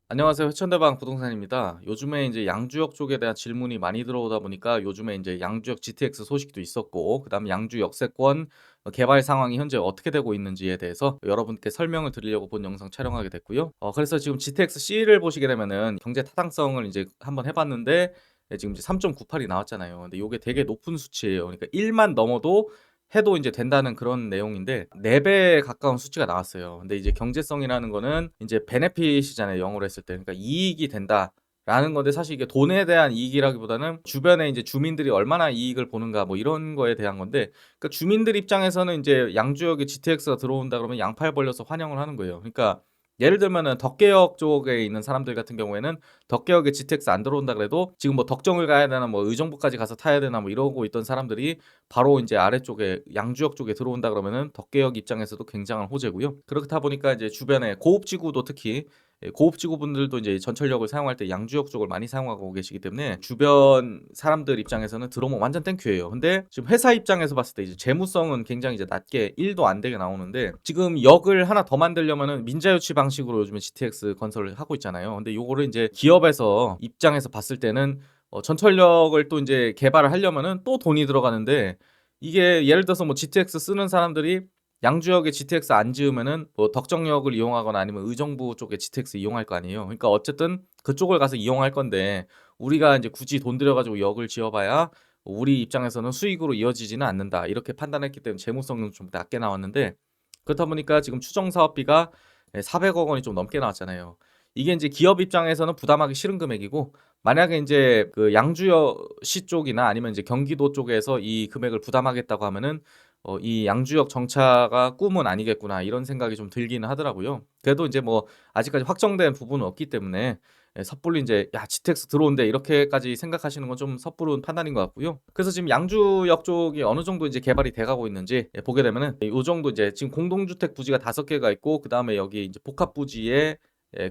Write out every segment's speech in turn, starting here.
안녕하세요. 회천대방 부동산입니다. 요즘에 이제 양주역 쪽에 대한 질문이 많이 들어오다 보니까 요즘에 이제 양주역 GTX 소식도 있었고, 그다음에 양주 역세권 개발 상황이 현재 어떻게 되고 있는지에 대해서 여러분께 설명을 드리려고 본 영상 촬영하게 됐고요. 그래서 지금 GTX C를 보시게 되면은 경제 타당성을 이제 한번 해봤는데, 지금 이제 3.98이 나왔잖아요. 근데 이게 되게 높은 수치예요. 그러니까 1만 넘어도 해도 이제 된다는 그런 내용인데 4배에 가까운 수치가 나왔어요. 근데 이제 경제성이라는 거는 이제 베네핏이잖아요. 영어로 했을 때. 그러니까 이익이 된다라는 건데, 사실 이게 돈에 대한 이익이라기보다는 주변에 이제 주민들이 얼마나 이익을 보는가 뭐 이런 거에 대한 건데, 그러니까 주민들 입장에서는 이제 양주역에 GTX가 들어온다 그러면 양팔 벌려서 환영을 하는 거예요. 그러니까 예를 들면은 덕계역 쪽에 있는 사람들 같은 경우에는 덕계역에 GTX 안 들어온다 그래도 지금 뭐 덕정을 가야 되나 뭐 의정부까지 가서 타야 되나 뭐 이러고 있던 사람들이 바로 이제 아래쪽에 양주역 쪽에 들어온다 그러면은 덕계역 입장에서도 굉장한 호재고요. 그렇다 보니까 이제 주변에 고급지구도 특히 고급지구 분들도 이제 전철역을 사용할 때 양주역 쪽을 많이 사용하고 계시기 때문에 주변 사람들 입장에서는 들어오면 완전 땡큐예요. 근데 지금 회사 입장에서 봤을 때 이제 재무성은 굉장히 이제 낮게 1도 안 되게 나오는데, 지금 역을 하나 더 만들려면은 민자유치 방식으로 요즘에 GTX 건설을 하고 있잖아요. 근데 요거를 이제 기업에서 입장에서 봤을 때는 전철역을 또 이제 개발을 하려면은 또 돈이 들어가는데, 이게 예를 들어서 뭐 GTX 쓰는 사람들이 양주역에 GTX 안 지으면은 뭐 덕정역을 이용하거나 아니면 의정부 쪽에 GTX 이용할 거 아니에요. 그러니까 어쨌든 그쪽을 가서 이용할 건데, 우리가 이제 굳이 돈 들여가지고 역을 지어봐야 우리 입장에서는 수익으로 이어지지는 않는다, 이렇게 판단했기 때문에 재무성은 좀 낮게 나왔는데, 그렇다 보니까 지금 추정 사업비가 400억 원이 좀 넘게 나왔잖아요. 이게 이제 기업 입장에서는 부담하기 싫은 금액이고, 만약에 이제 그 양주시 쪽이나 아니면 이제 경기도 쪽에서 이 금액을 부담하겠다고 하면은 이 양주역 정차가 꿈은 아니겠구나, 이런 생각이 좀 들기는 하더라고요. 그래도 이제 뭐 아직까지 확정된 부분은 없기 때문에 섣불리 이제 야 GTX 들어온대 이렇게까지 생각하시는 건 좀 섣부른 판단인 것 같고요. 그래서 지금 양주역 쪽이 어느 정도 이제 개발이 돼가고 있는지 보게 되면은 이 정도 이제 지금 공동주택 부지가 5개가 있고, 그 다음에 여기 이제 복합 부지에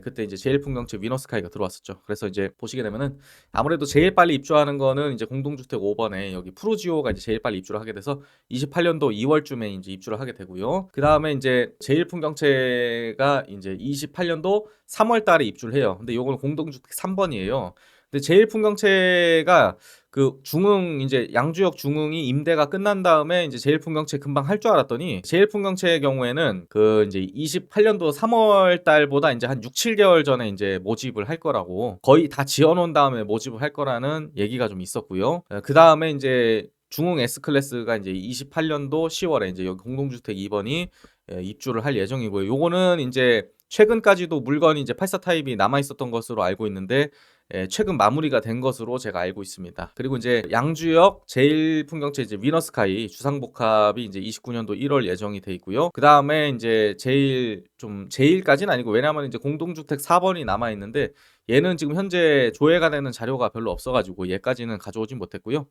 그때 이제 제일풍경채 위너스카이가 들어왔었죠. 그래서 이제 보시게 되면은 아무래도 제일 빨리 입주하는 거는 이제 공동주택 5번에 여기 프루지오가 이제 제일 빨리 입주를 하게 돼서 28년도 2월쯤에 이제 입주를 하게 되고요. 그 다음에 이제 제일풍경채가 이제 28년도 3월 달에 입주를 해요. 근데 요거는 공동주택 3번이에요. 근데 제일풍경채가 그 중흥 이제 양주역 중흥이 임대가 끝난 다음에 이제 제일풍경채 금방 할 줄 알았더니, 제일풍경채의 경우에는 그 이제 28년도 3월 달보다 이제 한 6, 7개월 전에 이제 모집을 할 거라고, 거의 다 지어 놓은 다음에 모집을 할 거라는 얘기가 좀 있었고요. 그 다음에 이제 중흥 S클래스가 이제 28년도 10월에 이제 여기 공동주택 2번이 입주를 할 예정이고요. 요거는 이제 최근까지도 물건이 이제 84 타입이 남아 있었던 것으로 알고 있는데, 최근 마무리가 된 것으로 제가 알고 있습니다. 그리고 이제 양주역 제일풍경채 이제 위너스카이 주상복합이 이제 29년도 1월 예정이 돼 있고요. 그 다음에 이제 제일까지는 아니고, 왜냐하면 이제 공동주택 4번이 남아 있는데 얘는 지금 현재 조회가 되는 자료가 별로 없어가지고 얘까지는 가져오진 못했고요.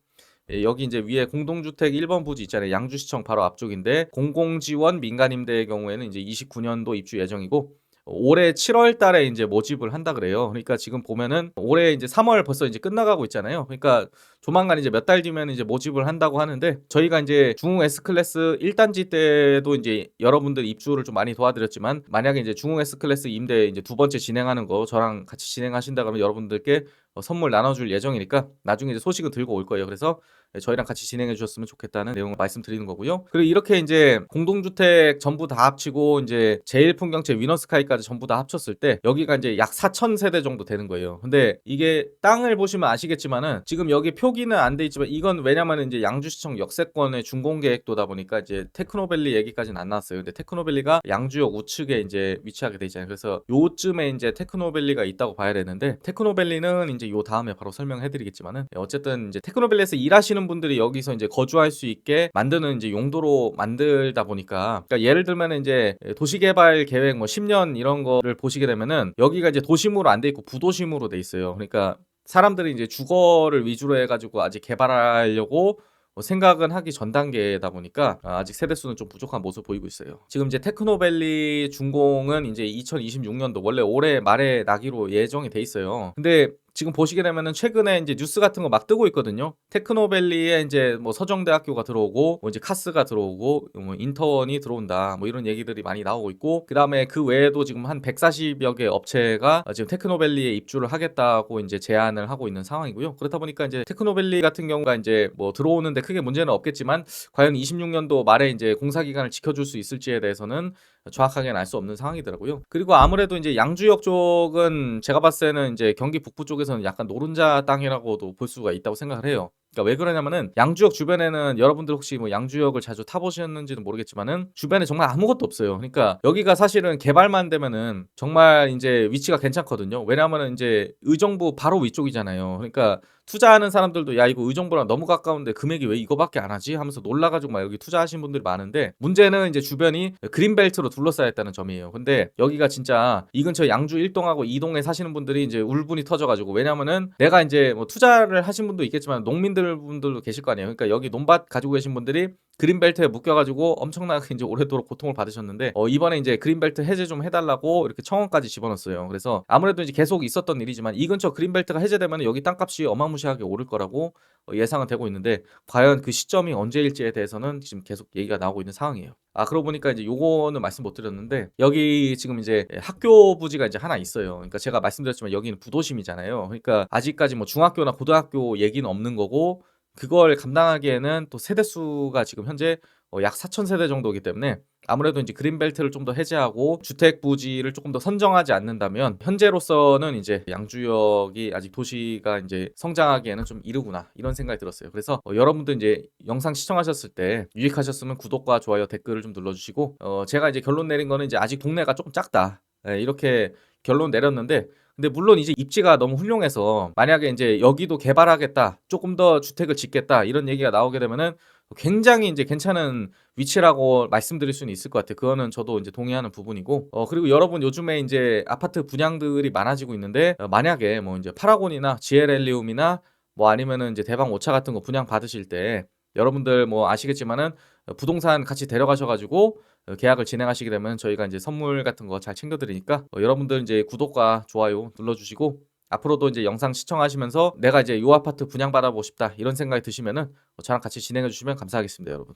여기 이제 위에 공동주택 1번 부지 있잖아요. 양주시청 바로 앞쪽인데 공공지원 민간임대의 경우에는 이제 29년도 입주 예정이고, 올해 7월 달에 이제 모집을 한다 그래요. 그러니까 지금 보면은 올해 이제 3월 벌써 이제 끝나가고 있잖아요. 그러니까 조만간 이제 몇 달 뒤면 이제 모집을 한다고 하는데, 저희가 이제 중흥 S클래스 1단지 때도 이제 여러분들 입주를 좀 많이 도와드렸지만, 만약에 이제 중흥 S클래스 임대 이제 두 번째 진행하는 거 저랑 같이 진행하신다 그러면 여러분들께 선물 나눠줄 예정이니까 나중에 이제 소식은 들고 올 거예요. 그래서 저희랑 같이 진행해 주셨으면 좋겠다는 내용을 말씀드리는 거고요. 그리고 이렇게 이제 공동주택 전부 다 합치고 이제 제일풍경채 위너스카이까지 전부 다 합쳤을 때 여기가 이제 약 4,000세대 정도 되는 거예요. 근데 이게 땅을 보시면 아시겠지만은 지금 여기 표기는 안 돼 있지만, 이건 왜냐면 이제 양주시청 역세권의 준공계획도다 보니까 이제 테크노밸리 얘기까지는 안 나왔어요. 근데 테크노밸리가 양주역 우측에 이제 위치하게 돼 있잖아요. 그래서 요쯤에 이제 테크노밸리가 있다고 봐야 되는데, 테크노밸리는 이제 요 다음에 바로 설명해 드리겠지만은, 어쨌든 이제 테크노밸리에서 일하시는 분들이 여기서 이제 거주할 수 있게 만드는 이제 용도로 만들다 보니까, 그러니까 예를 들면 이제 도시개발 계획 뭐 10년 이런 거를 보시게 되면은 여기가 이제 도심으로 안 돼 있고 부도심으로 돼 있어요. 그러니까 사람들이 이제 주거를 위주로 해가지고 아직 개발하려고 생각은 하기 전 단계다 보니까 아직 세대수는 좀 부족한 모습 보이고 있어요. 지금 이제 테크노밸리 준공은 이제 2026년도 원래 올해 말에 나기로 예정이 돼 있어요. 근데 지금 보시게 되면은 최근에 인제 뉴스 같은 거 막 뜨고 있거든요. 테크노밸리에 인제 뭐 서정대학교가 들어오고 뭐 이제 카스가 들어오고 뭐 인턴이 들어온다. 뭐 이런 얘기들이 많이 나오고 있고, 그다음에 그 외에도 지금 한 140여 개 업체가 지금 테크노밸리에 입주를 하겠다고 인제 제안을 하고 있는 상황이고요. 그렇다 보니까 인제 테크노밸리 같은 경우가 인제 뭐 들어오는데 크게 문제는 없겠지만, 과연 26년도 말에 인제 공사 기간을 지켜줄 수 있을지에 대해서는 정확하게는 알 수 없는 상황이더라고요. 그리고 아무래도 인제 양주역 쪽은 제가 봤을 때는 인제 경기 북부 쪽에서는 약간 노른자 땅이라고도 볼 수가 있다고 생각을 해요. 그러니까 왜 그러냐면은 양주역 주변에는, 여러분들 혹시 뭐 양주역을 자주 타 보셨는지는 모르겠지만은 주변에 정말 아무것도 없어요. 그러니까 여기가 사실은 개발만 되면은 정말 인제 위치가 괜찮거든요. 왜냐하면은 인제 의정부 바로 위쪽이잖아요. 그러니까 투자하는 사람들도 '야, 이거 의정부랑 너무 가까운데 금액이 왜 이거밖에 안 하지?' 하면서 놀라 가지고 막 여기 투자하신 분들이 많은데, 문제는 인제 주변이 그린벨트로 둘러싸여 있다는 점이에요. 근데 여기가 진짜 이 근처 양주 1 동하고 2 동에 사시는 분들이 인제 울분이 터져 가지고, 왜냐하면은 내가 인제 뭐 투자를 하신 분도 있겠지만 농민들 분들도 계실 거 아니에요. 그러니까 여기 논밭 가지고 계신 분들이 그린벨트에 묶여 가지고 엄청나게 인제 오래도록 고통을 받으셨는데, 이번에 인제 그린벨트 해제 좀 해 달라고 이렇게 청원까지 집어넣었어요. 그래서 아무래도 이제 계속 있었던 일이지만 이 근처 그린벨트가 해제되면은 여기 땅값이 어마무시하게 오를 거라고 예상은 되고 있는데, 과연 그 시점이 언제일지에 대해서는 지금 계속 얘기가 나오고 있는 상황이에요. 그러고 보니까 이제 요거는 말씀 못 드렸는데, 여기 지금 이제 학교 부지가 이제 하나 있어요. 그러니까 제가 말씀드렸지만 여기는 부도심이잖아요. 그러니까 아직까지 뭐 중학교나 고등학교 얘기는 없는 거고, 그걸 감당하기에는 또 세대 수가 지금 현재 약 4,000 세대 정도이기 때문에, 아무래도 인제 그린벨트를 좀 더 해제하고 주택 부지를 쪼끔 더 선정하지 않는다면 현재로서는 이제 '양주역이 아직 도시가 인제 성장하기에는 좀 이르구나.' 이런 생각이 들었어요. 그래서 여러분도 인제 영상 시청하셨을 때 유익하셨으면 구독과 좋아요, 댓글을 좀 눌러 주시고, 제가 이제 결론 내린 거는 이제 '아직 동네가 쪼끔 작다.' 이렇게 결론 내렸는데, 근데 물론 이제 입지가 너무 훌륭해서 만약에 인제 '여기도 개발하겠다. 쪼끔 더 주택을 짓겠다.' 이런 얘기가 나오게 되면은 굉장히 인제 괜찮은 위치라고 말씀드릴 수는 있을 것 같아요. 그거는 저도 인제 동의하는 부분이고, 그리고 여러분 요즘에 인제 아파트 분양들이 많아지고 있는데, 만약에 뭐 인제 파라곤이나 지엘엘리움이나 뭐 아니면은 인제 대방 5차 같은 거 분양 받으실 때, 여러분들 뭐 아시겠지만은 부동산 같이 데려가셔 가지고 계약을 진행하시게 되면 저희가 인제 선물 같은 거 잘 챙겨 드리니까, 여러분들 인제 구독과 좋아요 눌러 주시고, 앞으로도 인제 영상 시청하시면서 '내가 이제 요 아파트 분양받아 보고 싶다.' 이런 생각이 드시면은 저랑 같이 진행해 주시면 감사하겠습니다, 여러분.